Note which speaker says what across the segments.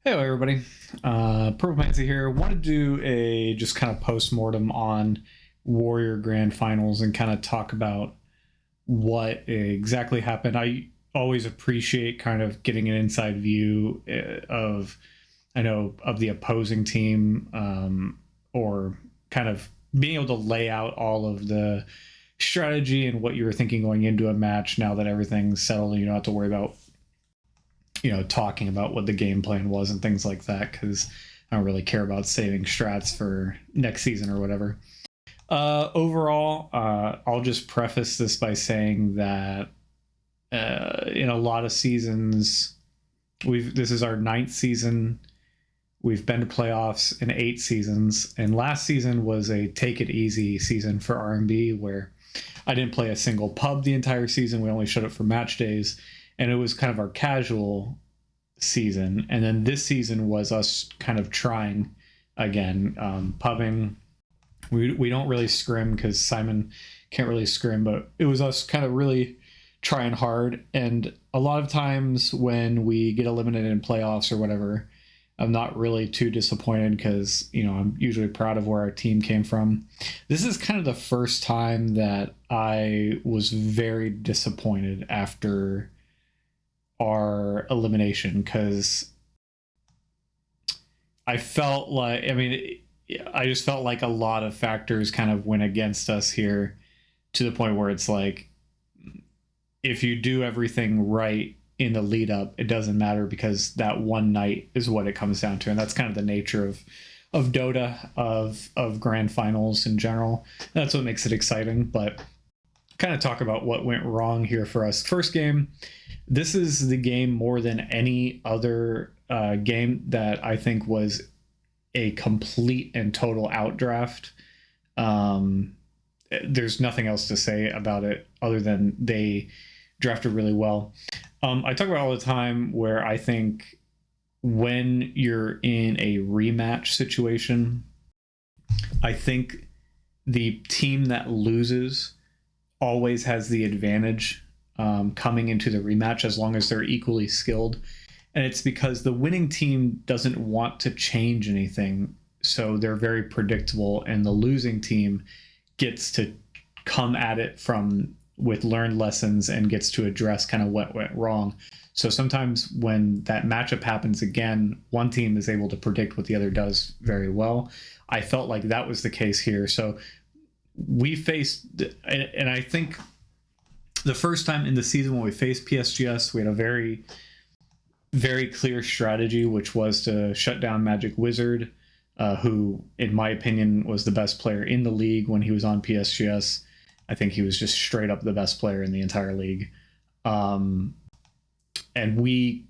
Speaker 1: Hey everybody, Purple Fancy here. Want to do a just kind of post-mortem on Warrior Grand Finals and kind of talk about what exactly happened. I always appreciate kind of getting an inside view of, I know, of the opposing team, or kind of being able to lay out all of the strategy and what you were thinking going into a match now that everything's settled and you don't have to worry about talking about what the game plan was and things like that, because I don't really care about saving strats for next season or whatever. Overall, I'll just preface this by saying that in a lot of seasons, this is our 9th season. We've been to playoffs in 8 seasons, and last season was a take it easy season for R&B, where I didn't play a single pub the entire season. We only showed up for match days, and it was kind of our casual season. And then this season was us kind of trying again, pubbing. We don't really scrim because Simon can't really scrim, but it was us kind of really trying hard. And a lot of times when we get eliminated in playoffs or whatever, I'm not really too disappointed because, I'm usually proud of where our team came from. This is kind of the first time that I was very disappointed after our elimination, because I felt like, I just felt like a lot of factors kind of went against us here, to the point where it's like, if you do everything right in the lead up, it doesn't matter, because that one night is what it comes down to. And that's kind of the nature of Dota, of grand finals in general. That's what makes it exciting. But kind of talk about what went wrong here for us. First game, this is the game more than any other game that I think was a complete and total outdraft. There's nothing else to say about it other than they drafted really well. I talk about all the time where I think when you're in a rematch situation, I think the team that loses always has the advantage coming into the rematch, as long as they're equally skilled. And it's because the winning team doesn't want to change anything, so they're very predictable, and the losing team gets to come at it with learned lessons and gets to address kind of what went wrong. So sometimes when that matchup happens again, one team is able to predict what the other does very well. I felt like that was the case here. So we faced, and I think the first time in the season when we faced PSGS, we had a very, very clear strategy, which was to shut down Magic Wizard, who, in my opinion, was the best player in the league when he was on PSGS. I think he was just straight up the best player in the entire league. And we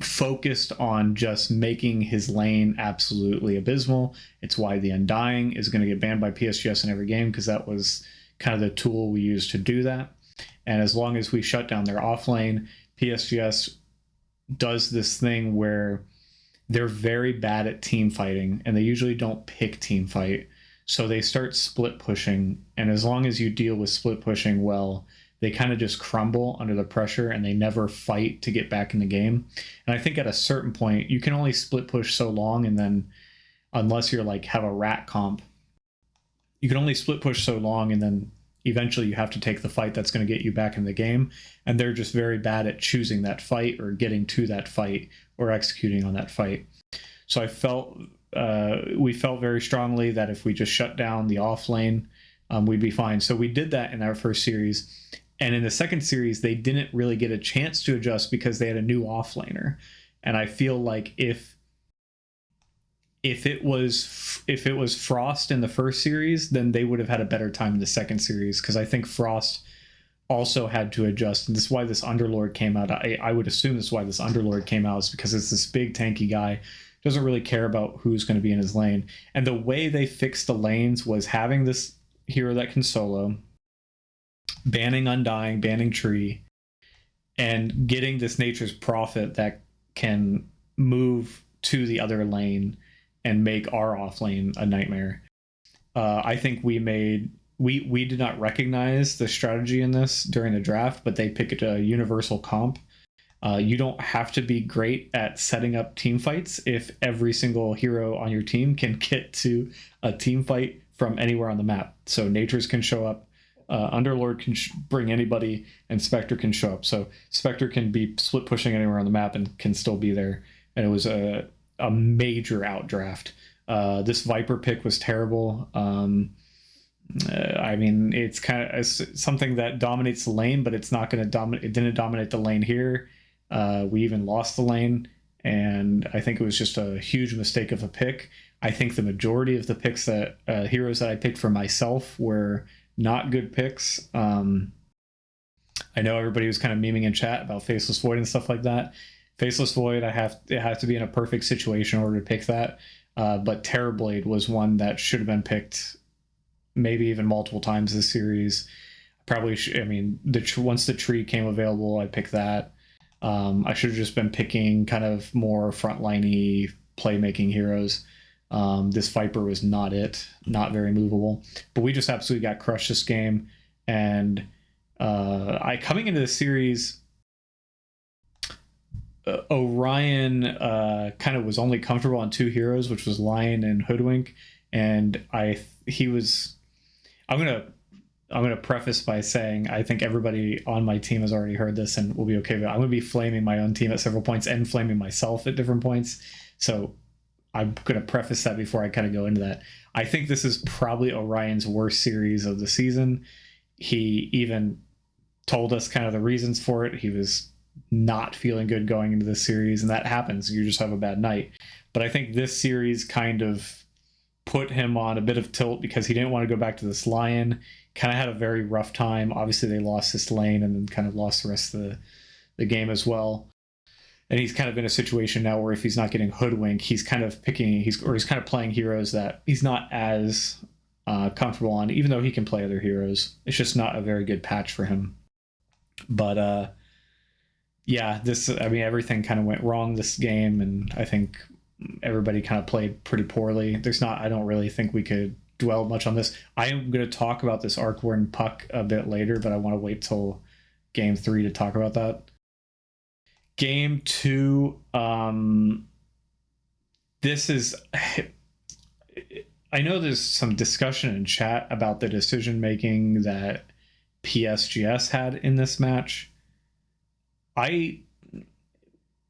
Speaker 1: focused on just making his lane absolutely abysmal. It's why the Undying is going to get banned by PSGS in every game, because that was kind of the tool we used to do that. And as long as we shut down their off lane, PSGS does this thing where they're very bad at team fighting, and they usually don't pick team fight. So they start split pushing, and as long as you deal with split pushing well, they kind of just crumble under the pressure, and they never fight to get back in the game. And I think at a certain point, you can only split push so long, and then unless you're like have a rat comp, you can only split push so long, and then eventually you have to take the fight that's going to get you back in the game. And they're just very bad at choosing that fight or getting to that fight or executing on that fight. So I felt we felt very strongly that if we just shut down the off lane, we'd be fine. So we did that in our first series. And in the second series, they didn't really get a chance to adjust because they had a new off laner. And I feel like if it was Frost in the first series, then they would have had a better time in the second series, because I think Frost also had to adjust. And this is why this Underlord came out. I would assume this is why this Underlord came out, is because it's this big tanky guy, doesn't really care about who's going to be in his lane. And the way they fixed the lanes was having this hero that can solo, banning Undying, banning Tree, and getting this Nature's Prophet that can move to the other lane and make our off lane a nightmare. I think we did not recognize the strategy in this during the draft, but they picked a universal comp You don't have to be great at setting up team fights if every single hero on your team can get to a team fight from anywhere on the map. So Natures can show up, Underlord can bring anybody, and Spectre can show up. So Spectre can be split pushing anywhere on the map and can still be there. And it was a major outdraft. This Viper pick was terrible. I mean, it's kind of something that dominates the lane, but it's not going to dominate. It didn't dominate the lane here. We even lost the lane, and I think it was just a huge mistake of a pick. I think the majority of the picks that heroes that I picked for myself were not good picks. I know everybody was kind of memeing in chat about Faceless Void and stuff like that. Faceless Void, it has to be in a perfect situation in order to pick that. But Terrorblade was one that should have been picked maybe even multiple times this series. Probably, I mean, once the tree came available, I picked that. I should have just been picking kind of more frontliney playmaking heroes. This Viper was not it, not very movable. But we just absolutely got crushed this game. And coming into the series, Orion kind of was only comfortable on two heroes, which was Lion and Hoodwink. And I'm gonna preface by saying I think everybody on my team has already heard this and will be okay with it. I'm gonna be flaming my own team at several points and flaming myself at different points. So I'm gonna preface that before I kind of go into that. I think this is probably Orion's worst series of the season. He even told us kind of the reasons for it. He was not feeling good going into this series, and that happens. You just have a bad night. But I think this series kind of put him on a bit of tilt because he didn't want to go back to this Lion. Kind of had a very rough time. Obviously, they lost this lane and then kind of lost the rest of the game as well. And he's kind of in a situation now where if he's not getting Hoodwink, he's kind of he's kind of playing heroes that he's not as comfortable on, even though he can play other heroes. It's just not a very good patch for him. But yeah, everything kind of went wrong this game, and I think everybody kind of played pretty poorly. I don't really think we could dwell much on this. I am going to talk about this Arcwarden Puck a bit later, but I want to wait till game 3 to talk about that. Game 2, this is... I know there's some discussion in chat about the decision-making that PSGS had in this match.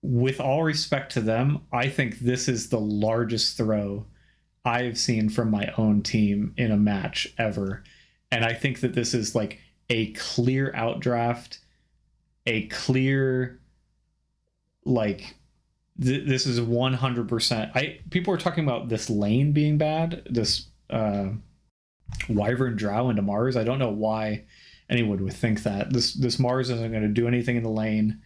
Speaker 1: With all respect to them, I think this is the largest throw I've seen from my own team in a match ever. And I think that this is like a clear outdraft, a clear, like, this is 100%. People are talking about this lane being bad, this Wyvern Drow into Mars. I don't know why anyone would think that. This Mars isn't going to do anything in the lane.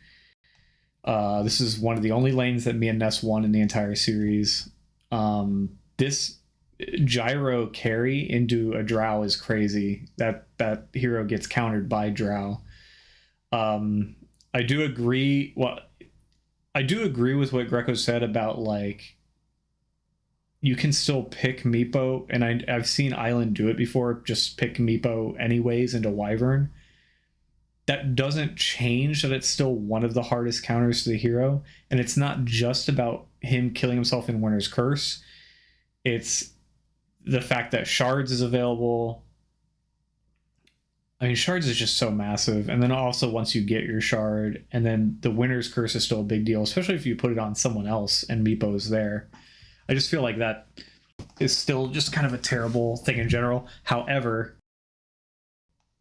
Speaker 1: This is one of the only lanes that me and Ness won in the entire series. This gyro carry into a Drow is crazy. That hero gets countered by Drow. I do agree. Well, I do agree with what Greco said about, like, you can still pick Meepo, and I've seen Island do it before. Just pick Meepo anyways into Wyvern. That doesn't change that it's still one of the hardest counters to the hero. And it's not just about him killing himself in Winter's Curse. It's the fact that Shards is available. I mean, Shards is just so massive. And then also once you get your Shard, and then the Winter's Curse is still a big deal, especially if you put it on someone else and Meepo's there. I just feel like that is still just kind of a terrible thing in general. However,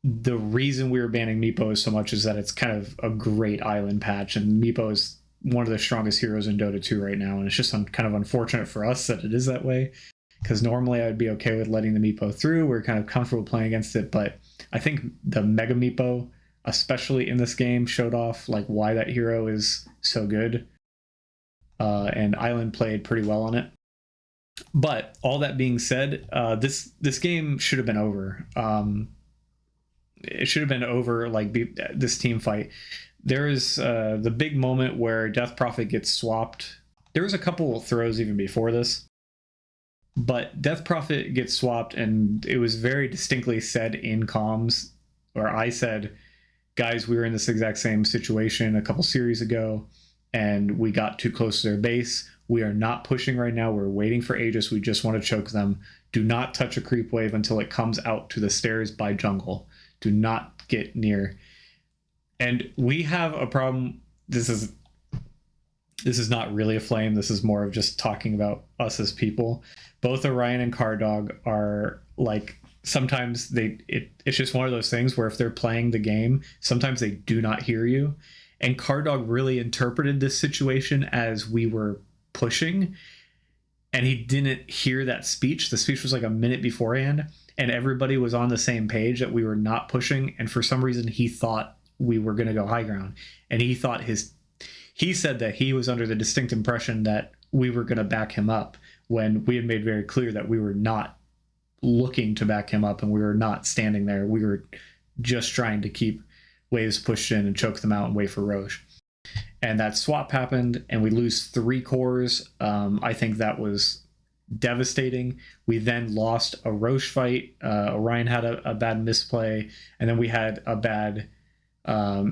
Speaker 1: the reason we were banning Meepo so much is that it's kind of a great island patch, and Meepo is one of the strongest heroes in Dota 2 right now, and it's just kind of unfortunate for us that it is that way, because normally I would be okay with letting the Meepo through. We're kind of comfortable playing against it, but I think the Mega Meepo, especially in this game, showed off like why that hero is so good, and Island played pretty well on it. But all that being said, this game should have been over. It should have been over, like, this team fight. There is the big moment where Death Prophet gets swapped. There was a couple of throws even before this, but Death Prophet gets swapped, and it was very distinctly said in comms, where I said, guys, we were in this exact same situation a couple series ago, and we got too close to their base. We are not pushing right now. We're waiting for Aegis. We just want to choke them. Do not touch a creep wave until it comes out to the stairs by jungle. Do not get near. And we have a problem. This is not really a flame. This is more of just talking about us as people. Both Orion and Cardog are like, sometimes it's just one of those things where if they're playing the game, sometimes they do not hear you. And Cardog really interpreted this situation as we were pushing, and he didn't hear that speech. The speech was like a minute beforehand, and everybody was on the same page that we were not pushing. And for some reason, he thought we were going to go high ground, and he said that he was under the distinct impression that we were going to back him up, when we had made very clear that we were not looking to back him up, and we were not standing there. We were just trying to keep waves pushed in and choke them out and wait for Roche. And that swap happened, and we lose 3 cores. I think that was devastating. We then lost a Roche fight. Orion had a bad misplay, and then we had a bad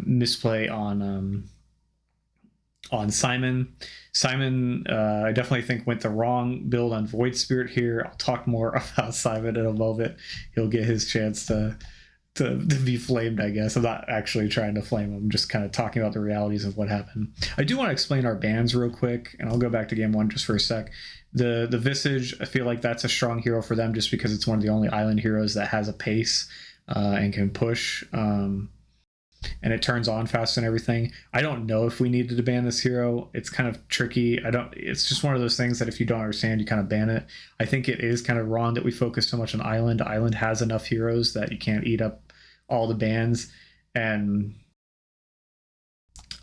Speaker 1: misplay on Simon. Simon, I definitely think, went the wrong build on Void Spirit here. I'll talk more about Simon in a moment. He'll get his chance to be flamed, I guess. I'm not actually trying to flame him. I'm just kind of talking about the realities of what happened. I do want to explain our bans real quick, and I'll go back to game 1 just for a sec. The Visage, I feel like that's a strong hero for them just because it's one of the only island heroes that has a pace and can push. And it turns on fast and everything. I don't know if we needed to ban this hero. It's kind of tricky. It's just one of those things that if you don't understand, you kind of ban it. I think it is kind of wrong that we focus so much on Island. Island has enough heroes that you can't eat up all the bans. And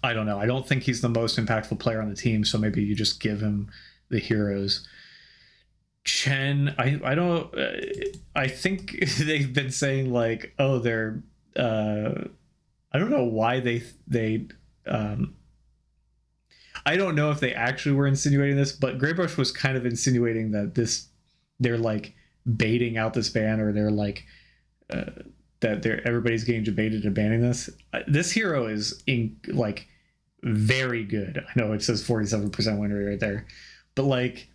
Speaker 1: I don't know. I don't think he's the most impactful player on the team, so maybe you just give him the heroes. Chen, I don't. I think they've been saying like, oh, they're. I don't know why they I don't know if they actually were insinuating this, but Graybrush was kind of insinuating that they're like baiting out this ban, or they're like that everybody's getting debated and banning this. This hero is like very good. I know it says 47% win rate right there, but like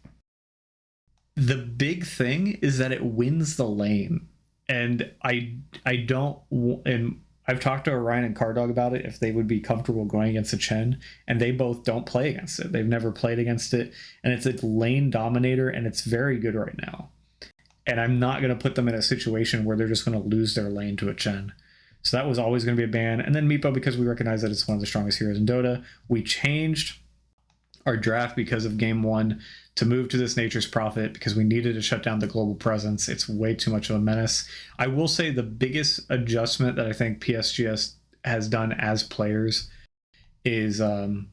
Speaker 1: the big thing is that it wins the lane, and I don't. And I've talked to Orion and Cardog about it, if they would be comfortable going against a Chen, and they both don't play against it. They've never played against it, and it's a lane dominator, and it's very good right now. And I'm not going to put them in a situation where they're just going to lose their lane to a Chen. So that was always going to be a ban. And then Meepo, because we recognize that it's one of the strongest heroes in Dota, we changed our draft because of game 1 to move to this Nature's Prophet because we needed to shut down the global presence. It's way too much of a menace. I will say the biggest adjustment that I think PSGS has done as players is I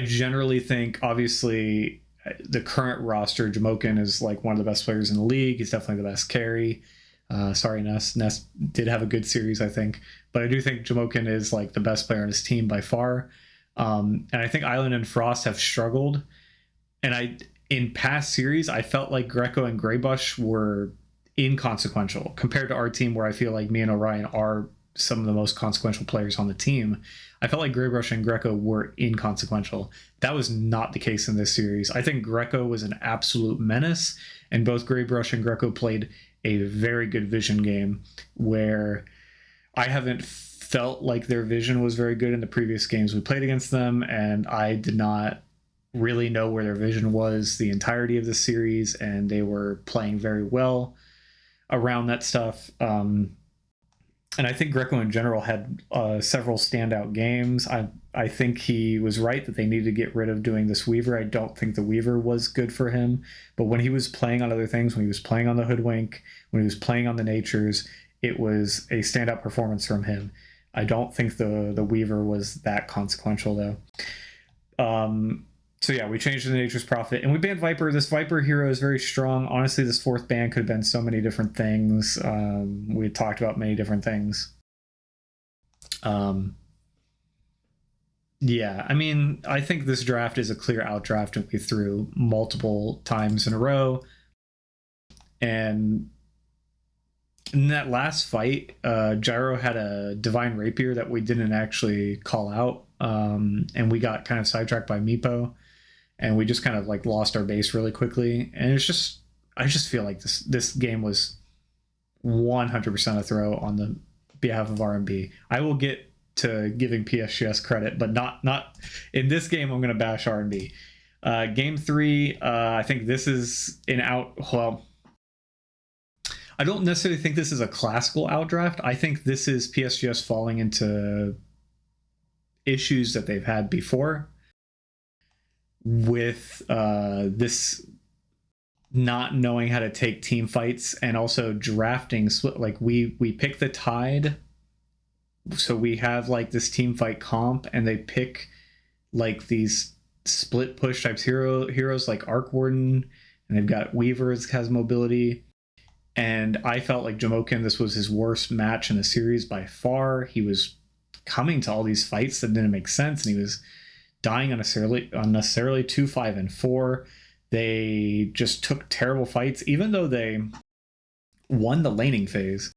Speaker 1: generally think, obviously, the current roster, Jamokin is like one of the best players in the league. He's definitely the best carry. Sorry, Ness. Ness did have a good series, I think. But I do think Jamokin is like the best player on his team by far. And I think Island and Frost have struggled. And in past series, I felt like Greco and Graybush were inconsequential compared to our team, where I feel like me and Orion are some of the most consequential players on the team. I felt like Graybush and Greco were inconsequential. That was not the case in this series. I think Greco was an absolute menace, and both Graybush and Greco played a very good vision game where I haven't felt like their vision was very good in the previous games we played against them, and I did not really know where their vision was the entirety of the series, and they were playing very well around that stuff. And I think Greco in general had several standout games. I think he was right that they needed to get rid of doing this Weaver. I don't think the Weaver was good for him, but when he was playing on other things, when he was playing on the Hoodwink, when he was playing on the Natures, it was a standout performance from him. I don't think the Weaver was that consequential, though. So yeah, we changed to the Nature's Prophet, and we banned Viper. This Viper hero is very strong. Honestly, this 4th ban could have been so many different things. We had talked about many different things. Yeah, I mean, I think this draft is a clear outdraft, and we threw multiple times in a row. And in that last fight, Gyro had a Divine Rapier that we didn't actually call out, and we got kind of sidetracked by Meepo, and we just kind of like lost our base really quickly. And it's just, I just feel like this game was 100% a throw on the behalf of RMB. I will get to giving PSGS credit, but not in this game. I'm going to bash RMB. Game 3, I think this is an out. Well, I don't necessarily think this is a classical outdraft. I think this is PSGS falling into issues that they've had before with this not knowing how to take team fights, and also drafting like we pick the Tide, so we have like this team fight comp, and they pick like these split push types heroes like Arc Warden, and they've got Weavers has mobility. And I felt like Jamokin, this was his worst match in the series by far. He was coming to all these fights that didn't make sense, and he was dying unnecessarily 2, 5, and 4. They just took terrible fights, even though they won the laning phase.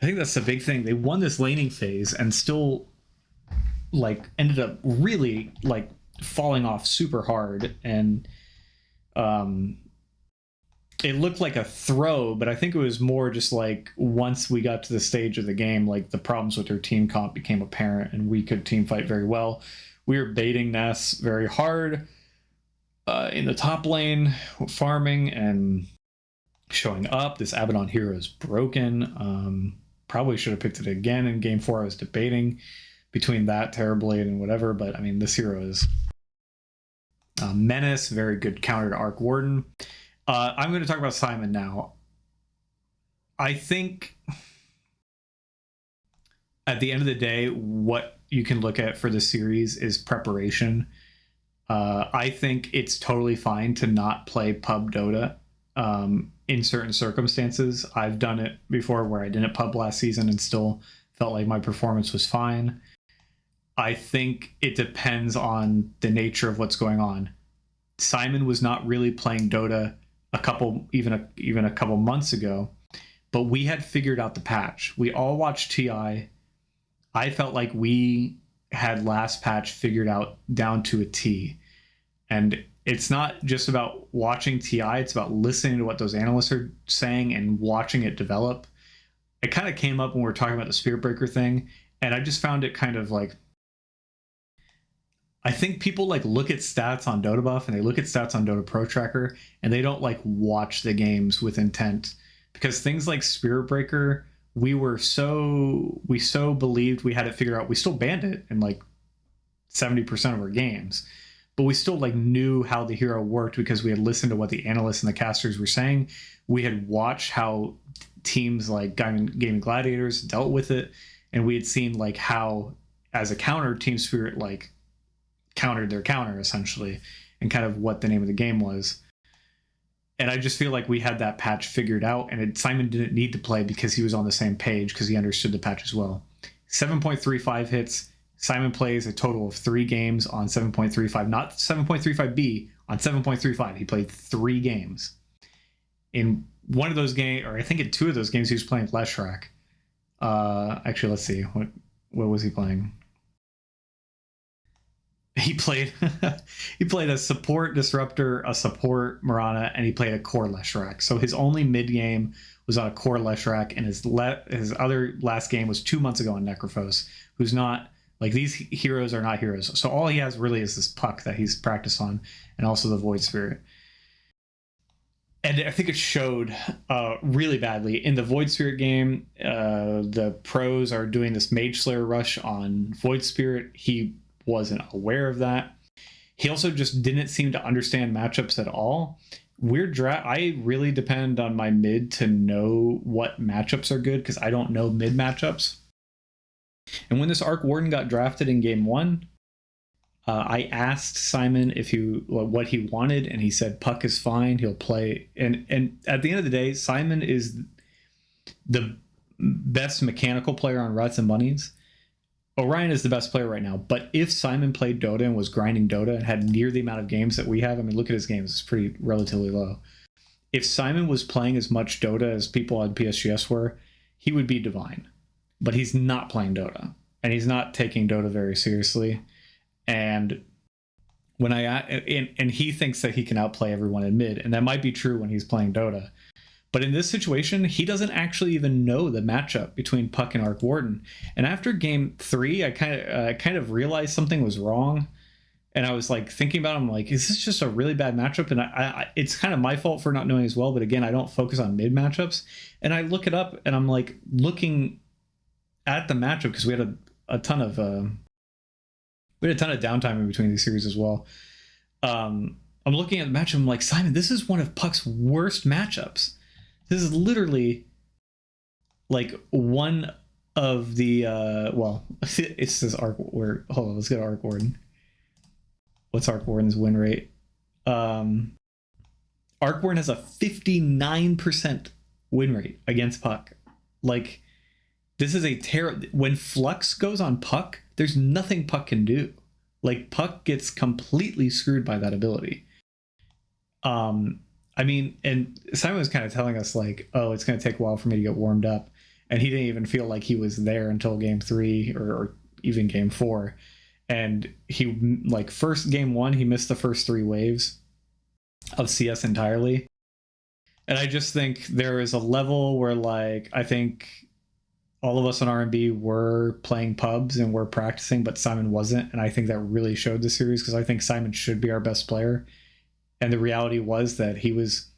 Speaker 1: I think that's the big thing. They won this laning phase and still like ended up really like falling off super hard. And it looked like a throw, but I think it was more just like once we got to the stage of the game, like the problems with their team comp became apparent, and we could team fight very well. We were baiting Ness very hard in the top lane, farming and showing up. This Abaddon hero is broken. Probably should have picked it again in game 4. I was debating between that, Terrorblade, and whatever, but I mean, this hero is Menace, very good counter to Arc Warden. I'm going to talk about Simon now. I think at the end of the day, what you can look at for the series is preparation. I think it's totally fine to not play pub Dota in certain circumstances. I've done it before where I didn't pub last season and still felt like my performance was fine. I think it depends on the nature of what's going on. Simon was not really playing Dota a couple months ago, but we had figured out the patch. We all watched TI. I felt like we had last patch figured out down to a T. And it's not just about watching TI, it's about listening to what those analysts are saying and watching it develop. It kind of came up when we were talking about the Spirit Breaker thing, and I just found it kind of like, I think people like look at stats on Dota Buff and they look at stats on Dota Pro Tracker, and they don't like watch the games with intent, because things like Spirit Breaker, we so believed we had it figured out. We still banned it in like 70% of our games, but we still like knew how the hero worked because we had listened to what the analysts and the casters were saying. We had watched how teams like Gaming Gladiators dealt with it, and we had seen like how as a counter, Team Spirit like countered their counter essentially, and kind of what the name of the game was. And I just feel like we had that patch figured out, and Simon didn't need to play because he was on the same page because he understood the patch as well. 7.35 hits. Simon plays a total of 3 games on 7.35, not 7.35B, on 7.35. He played 3 games. In one of those games, or I think in 2 of those games, he was playing Leshrac. Actually, let's see. What was he playing? He played a support Disruptor, a support Mirana, and he played a core Leshrac. So his only mid game was on a core Leshrac, and his other last game was 2 months ago on Necrophos, who's not like, these heroes are not heroes. So all he has really is this puck that he's practiced on, and also the Void Spirit. And I think it showed really badly in the Void Spirit game. The pros are doing this Mage Slayer rush on Void Spirit. He wasn't aware of that. He also just didn't seem to understand matchups at all. I really depend on my mid to know what matchups are good, because I don't know mid matchups. And when this Arc Warden got drafted in game 1, I asked Simon what he wanted, and he said puck is fine, he'll play. And at the end of the day, Simon is the best mechanical player on Ruts and Bunnies. Orion is the best player right now, but if Simon played Dota and was grinding Dota and had near the amount of games that we have, I mean, look at his games, it's pretty relatively low. If Simon was playing as much Dota as people on PSGS were, he would be divine. But he's not playing Dota, and he's not taking Dota very seriously. And when and he thinks that he can outplay everyone in mid, and that might be true when he's playing Dota. But in this situation, he doesn't actually even know the matchup between Puck and Arc Warden. And after game 3, I kind of realized something was wrong. And I was like thinking about it, I'm like, is this just a really bad matchup? And it's kind of my fault for not knowing as well. But again, I don't focus on mid matchups. And I look it up, and I'm like looking at the matchup because we had a ton of downtime in between these series as well. I'm looking at the matchup. I'm like, Simon, this is one of Puck's worst matchups. This is literally like one of the it says Arc Warden. Hold on, let's go to Arc Warden. What's Arc Warden's win rate? Arc Warden has a 59% win rate against Puck. Like, this is a when Flux goes on Puck, there's nothing Puck can do. Like, Puck gets completely screwed by that ability. I mean, and Simon was kind of telling us like, oh, it's going to take a while for me to get warmed up. And he didn't even feel like he was there until game 3 or even game 4. And he, like, first game 1, he missed the first 3 waves of CS entirely. And I just think there is a level where, like, I think all of us on R&B were playing pubs and were practicing, but Simon wasn't. And I think that really showed the series, because I think Simon should be our best player. And the reality was that he was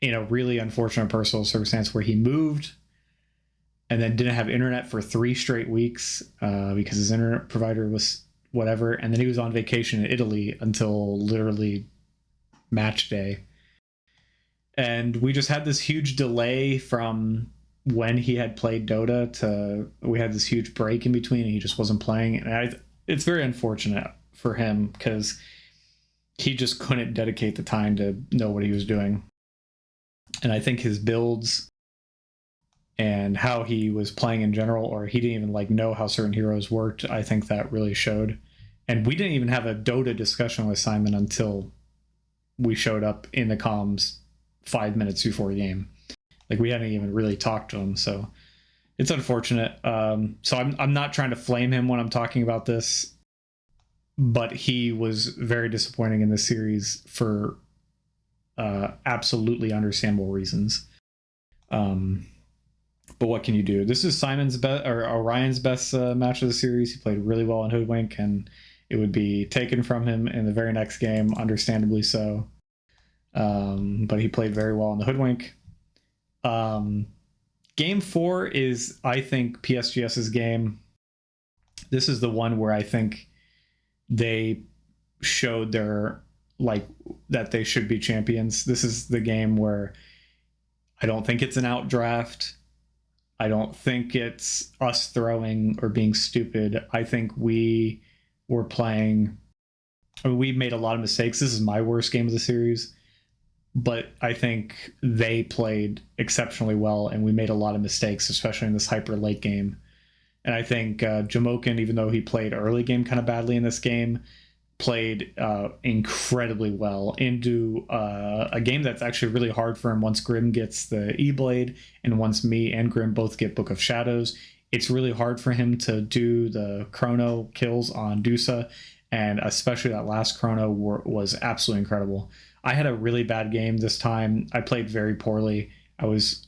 Speaker 1: in a really unfortunate personal circumstance where he moved and then didn't have internet for 3 straight weeks because his internet provider was whatever. And then he was on vacation in Italy until literally match day. And we just had this huge delay from when he had played Dota to we had this huge break in between, and he just wasn't playing. And it's very unfortunate for him because he just couldn't dedicate the time to know what he was doing. And I think his builds and how he was playing in general, or he didn't even like know how certain heroes worked, I think that really showed. And we didn't even have a Dota discussion with Simon until we showed up in the comms 5 minutes before the game. Like, we hadn't even really talked to him, so it's unfortunate. So I'm not trying to flame him when I'm talking about this, but he was very disappointing in this series for absolutely understandable reasons. But what can you do? This is Simon's best, or Orion's best match of the series. He played really well in Hoodwink, and it would be taken from him in the very next game, understandably so. But he played very well in the Hoodwink. Game 4 is, I think, PSGS's game. This is the one where I think they showed their, like, that they should be champions. This is the game where I don't think it's an outdraft. I don't think it's us throwing or being stupid. I think we were playing, I mean, we made a lot of mistakes. This is my worst game of the series, but I think they played exceptionally well, and we made a lot of mistakes, especially in this hyper late game. And I think Jamokin, even though he played early game kind of badly in this game, played incredibly well into a game that's actually really hard for him once Grim gets the E-Blade, and once me and Grim both get Book of Shadows. It's really hard for him to do the chrono kills on Dusa, and especially that last chrono was absolutely incredible. I had a really bad game this time. I played very poorly. I was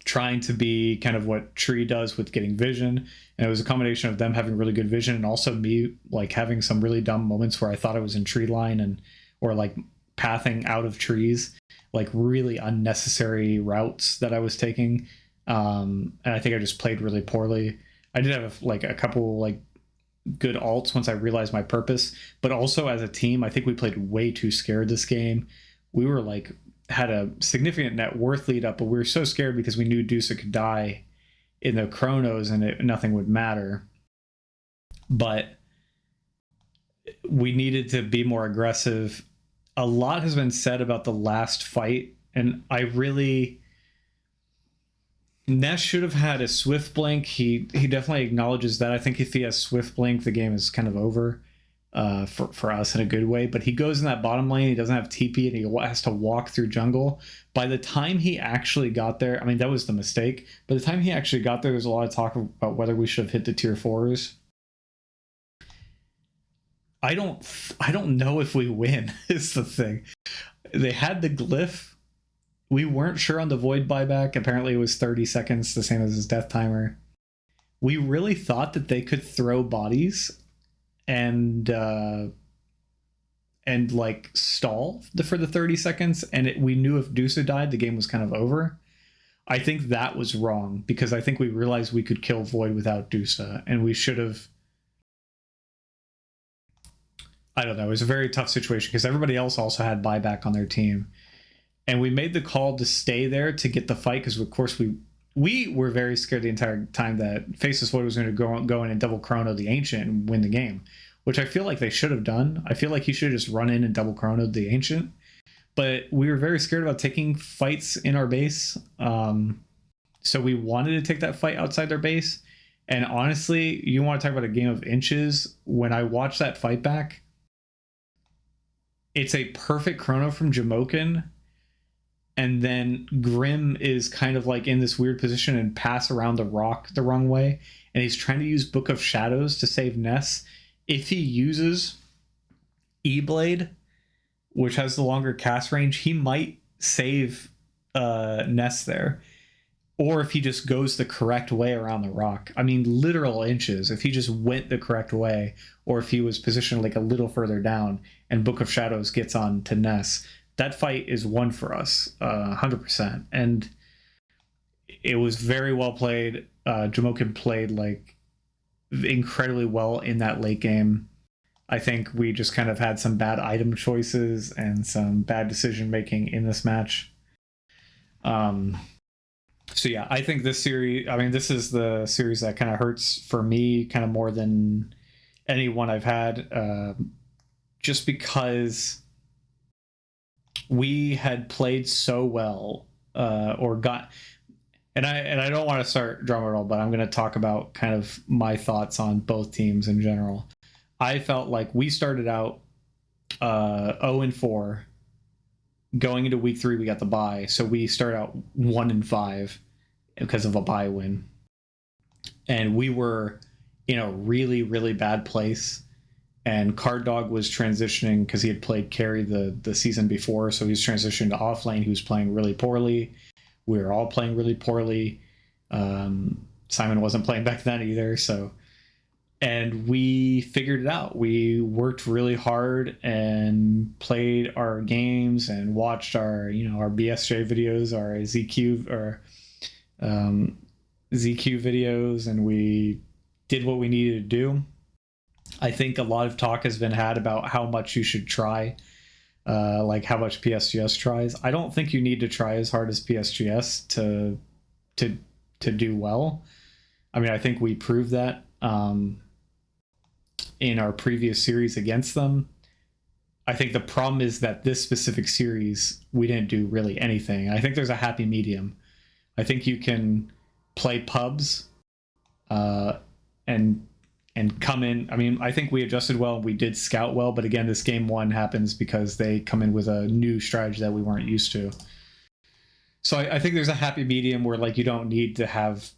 Speaker 1: trying to be kind of what Tree does with getting vision, and it was a combination of them having really good vision and also me like having some really dumb moments where I thought I was in tree line and or like pathing out of trees, like really unnecessary routes that I was taking, and I think I just played really poorly. I did have like a couple like good alts once I realized my purpose, but also as a team I think we played way too scared this game. We were like had a significant net worth lead up, but we were so scared because we knew Dusa could die in the chronos and nothing would matter. But we needed to be more aggressive. A lot has been said about the last fight, and I really, Ness should have had a swift blink. He definitely acknowledges that. I think if he has swift blink, the game is kind of over. for us in a good way. But he goes in that bottom lane. He doesn't have TP, and he has to walk through jungle. By the time he actually got there, I mean, that was the mistake. By the time he actually got there, there's a lot of talk about whether we should have hit the tier 4s. I don't know if we win is the thing. They had the glyph. We weren't sure on the void buyback. Apparently it was 30 seconds, the same as his death timer. We really thought that they could throw bodies and like stall for the 30 seconds, and we knew if Dusa died, the game was kind of over. I think that was wrong, because I think we realized we could kill void without Dusa, and we should have. I don't know. It was a very tough situation because everybody else also had buyback on their team. And we made the call to stay there to get the fight because, of course, we were very scared the entire time that Faceless Void was going to go in and double chrono the Ancient and win the game, which I feel like they should have done. I feel like he should have just run in and double chronoed the Ancient. But we were very scared about taking fights in our base. So we wanted to take that fight outside their base. And honestly, you want to talk about a game of inches. When I watched that fight back, it's a perfect chrono from Jamokin, and then Grim is kind of like in this weird position and pass around the rock the wrong way, and he's trying to use Book of Shadows to save Ness. If he uses E-Blade, which has the longer cast range, he might save Ness there. Or if he just goes the correct way around the rock. I mean, literal inches. If he just went the correct way, or if he was positioned like a little further down and Book of Shadows gets on to Ness, that fight is won for us, 100%. And it was very well played. Jamokin played like incredibly well in that late game. I think we just kind of had some bad item choices and some bad decision making in this match. So yeah, I think this series, I mean, this is the series that kind of hurts for me kind of more than any one I've had, just because we had played so well, and I don't want to start drama roll, but I'm going to talk about kind of my thoughts on both teams in general. I felt like we started out 0-4. Going into week 3, we got the bye, so we start out 1-5 because of a bye win, and we were in a really, really bad place. And Card Dog was transitioning because he had played carry the season before, so he was transitioning to off lane. He was playing really poorly. We were all playing really poorly. Simon wasn't playing back then either, so. And we figured it out. We worked really hard and played our games and watched our BSJ videos, our ZQ videos, and we did what we needed to do. I think a lot of talk has been had about how much you should try, like how much PSGS tries. I don't think you need to try as hard as PSGS to do well. I mean, I think we proved that in our previous series against them. I think the problem is that this specific series, we didn't do really anything. I think there's a happy medium. I think you can play pubs and come in. I mean, I think we adjusted well. We did scout well, but again, this game 1 happens because they come in with a new strategy that we weren't used to. So I think there's a happy medium where like you don't need to have.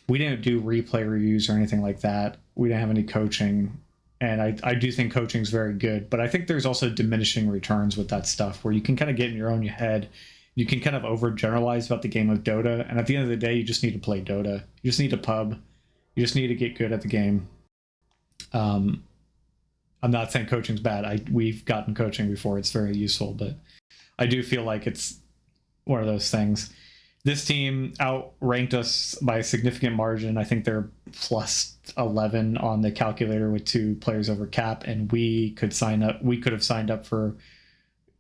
Speaker 1: We didn't do replay reviews or anything like that. We didn't have any coaching. And I do think coaching is very good, but I think there's also diminishing returns with that stuff where you can kind of get in your own head. You can kind of overgeneralize about the game of Dota. And at the end of the day, you just need to play Dota. You just need to pub. You just need to get good at the game. I'm not saying coaching's bad. We've gotten coaching before. It's very useful, but I do feel like it's one of those things. This team outranked us by a significant margin. I think they're plus 11 on the calculator with 2 players over cap, and we could have signed up for,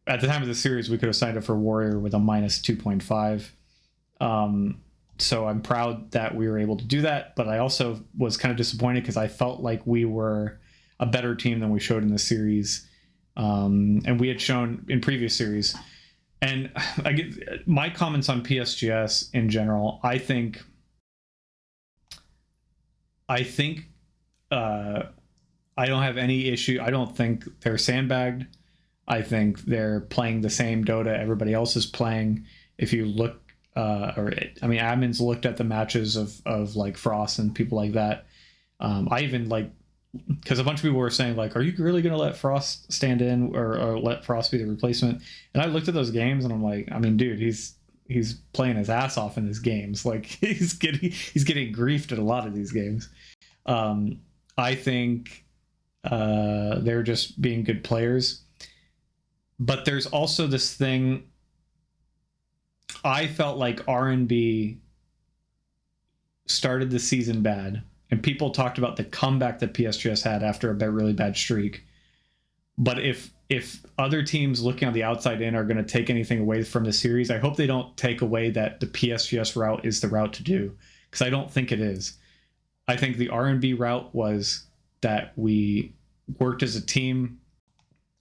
Speaker 1: at the time of the series, we could have signed up for Warrior with a minus 2.5. So I'm proud that we were able to do that, but I also was kind of disappointed because I felt like we were a better team than we showed in the series, and we had shown in previous series. And I get my comments on PSGS in general. I think I don't have any issue. I don't think they're sandbagged. I think they're playing the same Dota everybody else is playing. If you look, admins looked at the matches of like Frost and people like that. I even like, because a bunch of people were saying like, are you really going to let Frost stand in or let Frost be the replacement? And I looked at those games and I'm like, I mean, dude, he's playing his ass off in these games. Like he's getting griefed at a lot of these games. I think they're just being good players. But there's also this thing. I felt like R&B started the season bad, and people talked about the comeback that PSGS had after a really bad streak. But if other teams looking on the outside in are going to take anything away from the series, I hope they don't take away that the PSGS route is the route to do, because I don't think it is. I think the R&B route was that we worked as a team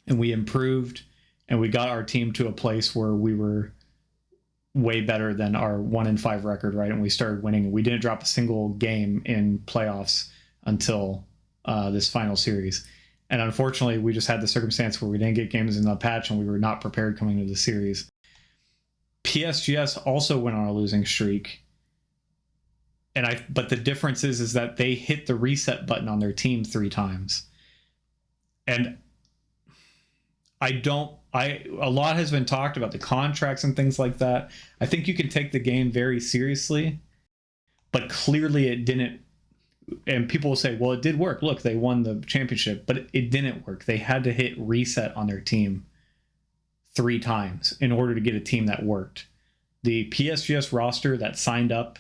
Speaker 1: and we improved and we got our team to a place where we were way better than our 1-5 record, right? And we started winning. We didn't drop a single game in playoffs until this final series. And unfortunately, we just had the circumstance where we didn't get games in the patch and we were not prepared coming into the series. PSGS also went on a losing streak. But the difference is that they hit the reset button on their team 3 times. And a lot has been talked about the contracts and things like that. I think you can take the game very seriously, but clearly it didn't. And people will say, well, it did work. Look, they won the championship, but it didn't work. They had to hit reset on their team 3 times in order to get a team that worked. The PSGS roster that signed up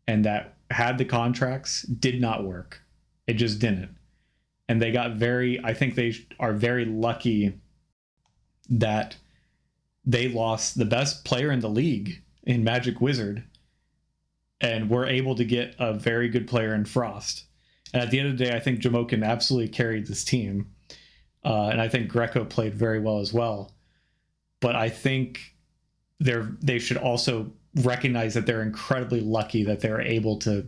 Speaker 1: and that had the contracts did not work. It just didn't. And they got I think they are very lucky that they lost the best player in the league in Magic Wizard and were able to get a very good player in Frost. And at the end of the day, I think Jamokin absolutely carried this team. And I think Greco played very well as well. But I think they should also recognize that they're incredibly lucky that they're able to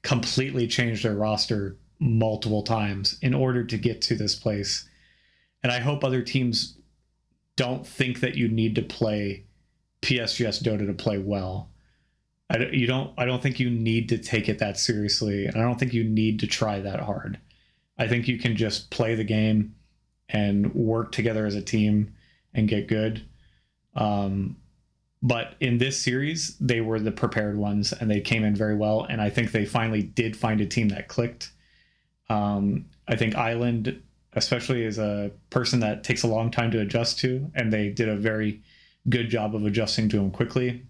Speaker 1: completely change their roster multiple times in order to get to this place. And I hope other teams don't think that you need to play PSGS Dota to play well. I don't think you need to take it that seriously, and I don't think you need to try that hard. I think you can just play the game and work together as a team and get good. But in this series, they were the prepared ones, and they came in very well, and I think they finally did find a team that clicked. I think Island, especially, is a person that takes a long time to adjust to, and they did a very good job of adjusting to him quickly.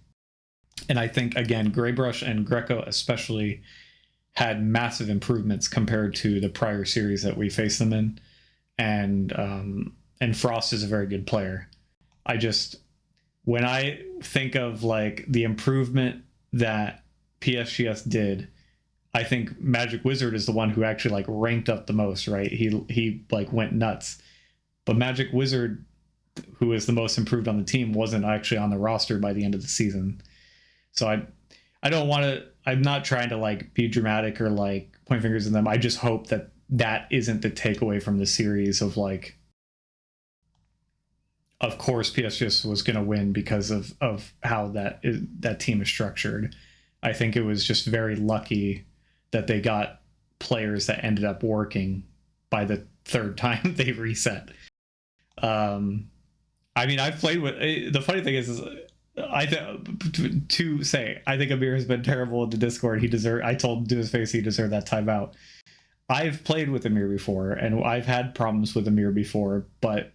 Speaker 1: And I think, again, Graybrush and Greco especially had massive improvements compared to the prior series that we faced them in. And Frost is a very good player. When I think of like the improvement that PSGS did, I think Magic Wizard is the one who actually like ranked up the most, right? He like went nuts. But Magic Wizard, who is the most improved on the team, wasn't actually on the roster by the end of the season. So I don't want to, I'm not trying to like be dramatic or like point fingers at them. I just hope that that isn't the takeaway from the series of like, of course PSGS was going to win because of how that team is structured. I think it was just very lucky that they got players that ended up working by the 3rd time they reset. I mean, I've played with, the funny thing is I think Amir has been terrible in the Discord. I told him to his face he deserved that timeout. I've played with Amir before, and I've had problems with Amir before, but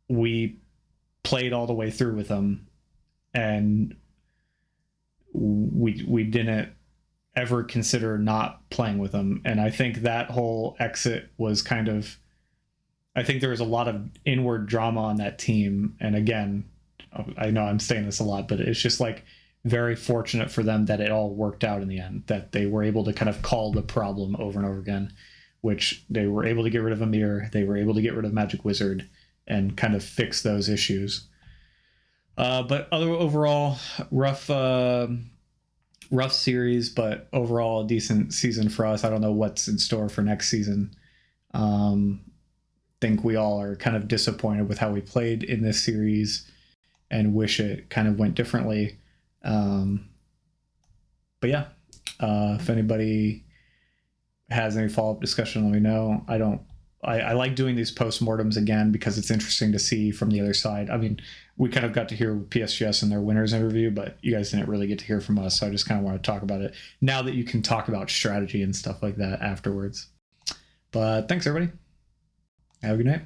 Speaker 1: we played all the way through with him, and we didn't ever consider not playing with him. And I think that whole exit was kind of, I think there was a lot of inward drama on that team. And again, I know I'm saying this a lot, but it's just like very fortunate for them that it all worked out in the end, that they were able to kind of call the problem over and over again, which they were able to get rid of Amir, they were able to get rid of Magic Wizard and kind of fix those issues. But overall, rough rough series, but overall a decent season for us. I don't know what's in store for next season. Think we all are kind of disappointed with how we played in this series and wish it kind of went differently. But yeah, if anybody has any follow-up discussion, let me know. I like doing these post-mortems again because it's interesting to see from the other side. I mean, we kind of got to hear PSGS in their winners interview, but you guys didn't really get to hear from us. So I just kind of want to talk about it now that you can talk about strategy and stuff like that afterwards. But thanks, everybody. Have a good night.